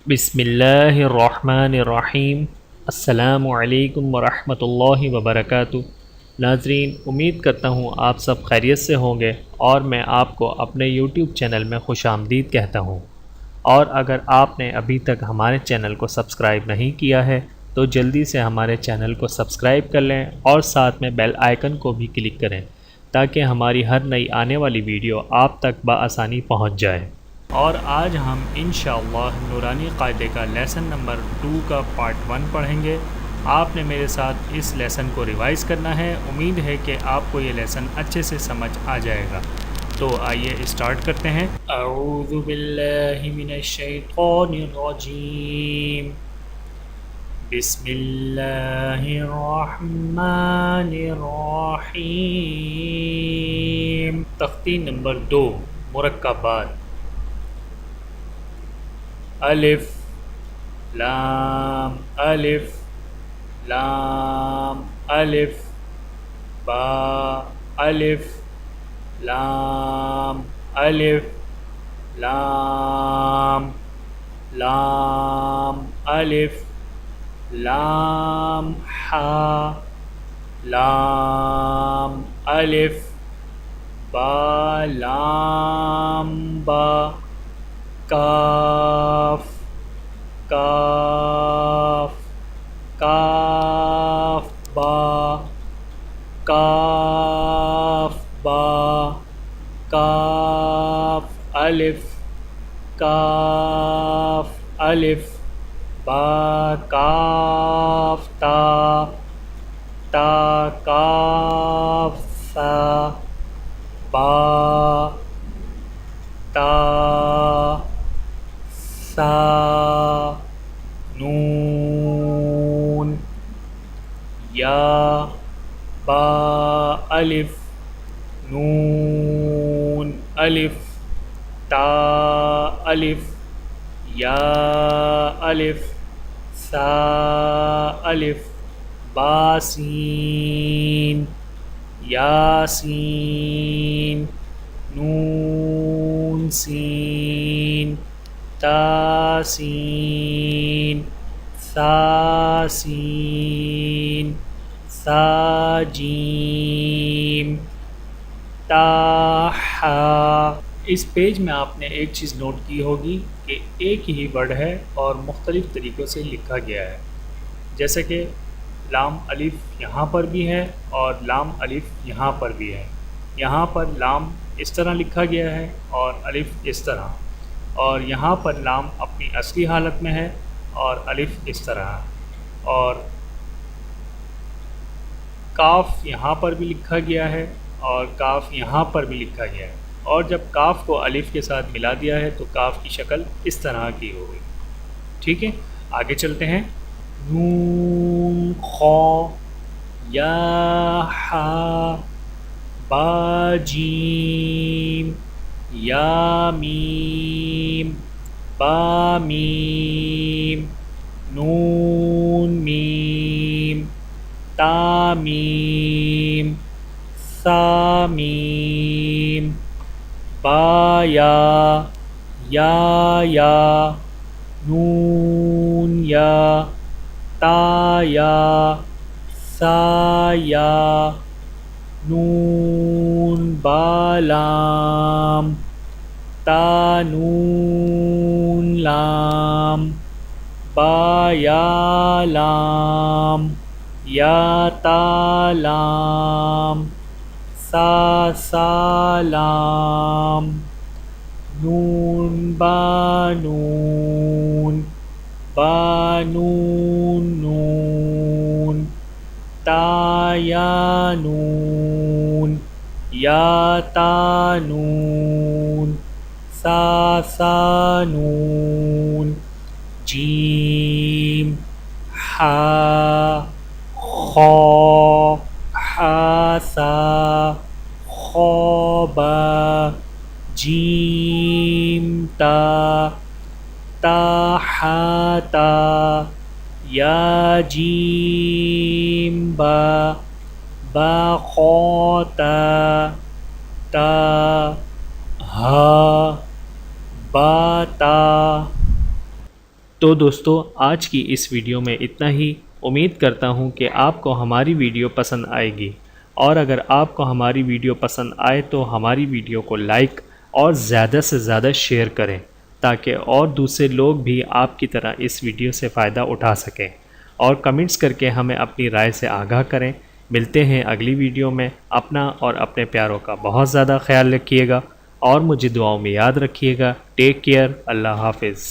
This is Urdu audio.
بسم اللہ الرحمن الرحیم۔ السلام علیکم ورحمۃ اللہ وبرکاتہ۔ ناظرین، امید کرتا ہوں آپ سب خیریت سے ہوں گے اور میں آپ کو اپنے یوٹیوب چینل میں خوش آمدید کہتا ہوں۔ اور اگر آپ نے ابھی تک ہمارے چینل کو سبسکرائب نہیں کیا ہے تو جلدی سے ہمارے چینل کو سبسکرائب کر لیں اور ساتھ میں بیل آئیکن کو بھی کلک کریں تاکہ ہماری ہر نئی آنے والی ویڈیو آپ تک بآسانی پہنچ جائے۔ اور آج ہم انشاءاللہ نورانی قاعدے کا لیسن نمبر 2 کا پارٹ 1 پڑھیں گے۔ آپ نے میرے ساتھ اس لیسن کو ریوائز کرنا ہے۔ امید ہے کہ آپ کو یہ لیسن اچھے سے سمجھ آ جائے گا۔ تو آئیے اسٹارٹ کرتے ہیں۔ اعوذ باللہ من الشیطان الرجیم، بسم اللہ الرحمن الرحیم۔ تختی نمبر 2، مرکبات۔ الف لام الف لام الف، با الف لام الف لام لام الف لام حا لام الف با لام با کاف کاف کاف با کاف با کاف الف کاف الف با کاف تا تا کاف سا با تا سا نون یا با الف نون الف تا الف یا الف سا الف با سین یاسین نون سین تاسین ساسین ساجیم تاحا۔ اس پیج میں آپ نے ایک چیز نوٹ کی ہوگی کہ ایک ہی ورڈ ہے اور مختلف طریقوں سے لکھا گیا ہے، جیسے کہ لام الف یہاں پر بھی ہے اور لام الف یہاں پر بھی ہے۔ یہاں پر لام اس طرح لکھا گیا ہے اور الف اس طرح، اور یہاں پر لام اپنی اصلی حالت میں ہے اور الف اس طرح، اور کاف یہاں پر بھی لکھا گیا ہے اور کاف یہاں پر بھی لکھا گیا ہے، اور جب کاف کو الف کے ساتھ ملا دیا ہے تو کاف کی شکل اس طرح کی ہو گئی۔ ٹھیک ہے، آگے چلتے ہیں۔ نون خا یا حا با جیم یا میم با میم نون میم تا میم سا میم با یا نون یا تا یا سا یا نون با لام تا نون لام با یا لام یا تا لام سا سا لام نون با نون با نون نون تا یا نون یا تا نون سا سا نون جیم حا خا حاسا خوابا جیم تا تاحتا یا جیم با با خوتا تا ہا باتا تو دوستو آج کی اس ویڈیو میں اتنا ہی. امید کرتا ہوں کہ آپ کو ہماری ویڈیو پسند آئے گی، اور اگر آپ کو ہماری ویڈیو پسند آئے تو ہماری ویڈیو کو لائک اور زیادہ سے زیادہ شیئر کریں تاکہ اور دوسرے لوگ بھی آپ کی طرح اس ویڈیو سے فائدہ اٹھا سکیں، اور کمنٹس کر کے ہمیں اپنی رائے سے آگاہ کریں. ملتے ہیں اگلی ویڈیو میں. اپنا اور اپنے پیاروں کا بہت زیادہ خیال رکھیے گا اور مجھے دعاؤں میں یاد رکھیے گا. Take care. اللہ حافظ.